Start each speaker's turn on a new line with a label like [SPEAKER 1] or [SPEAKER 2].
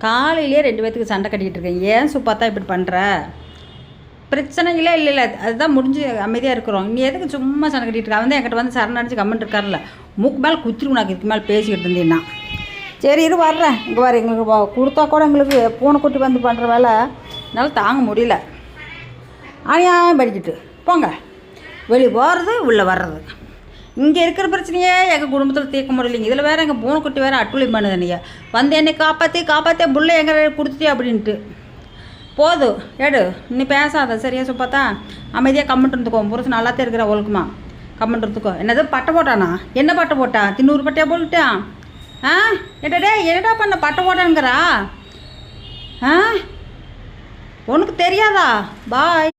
[SPEAKER 1] காலையிலே 2 பேத்துக்கு சண்டை கட்டிக்கிட்டு இருக்கேன். ஏன் சுப்பாத்தா இப்படி பண்ணுற? பிரச்சனைகளே இல்லை, அதுதான் முடிஞ்சு அமைதியாக இருக்கிறோம். நீ எதுக்கு சும்மா சண்டை கட்டிகிட்டு இருக்கா? வந்து என்கிட்ட வந்து சரண் அடிச்சு கமெண்ட் இருக்கார்ல, மூக்கு மேலே குத்திரும் உனக்கு இதுக்கு மேலே பேசிக்கிட்டு இருந்தீங்கன்னா. சரி இரு வர்றேன். இங்கே வர எங்களுக்கு கொடுத்தா கூட எங்களுக்கு பூனைக்குட்டி வந்து பண்ணுற வேலை என்னால் தாங்க முடியல. அநியாயம் படிக்கிட்டு போங்க. வெளியே போகிறது உள்ளே வர்றது, இங்கே இருக்கிற பிரச்சனையே எங்கள் குடும்பத்தில் தீர்க்க முடியலைங்க. இதில் வேறு எங்கள் பூனைக்குட்டி வேறு அட்டுழியம் பண்ணுது. நீங்கள் வந்து என்னை காப்பாற்றி புள்ள எங்கே கொடுத்துட்டே அப்படின்ட்டு. போதும் எடு, நீ பேசாத சரியா சுப்பாத்தா. அமைதியாக கம்மெண்ட் இருந்துக்கோ. புருஷன் நல்லாத்தே இருக்கிற ஒழுக்குமா கம்மெண்ட் இருந்துக்கோ. என்னது பட்டை போட்டானா? என்ன பட்டை போட்டா? தின்னூறு பட்டையாக போட்டுட்டான். என்னடே என்னடா பண்ண பட்டை போட்டானுங்கிறா? உனக்கு தெரியாதா? பாய்.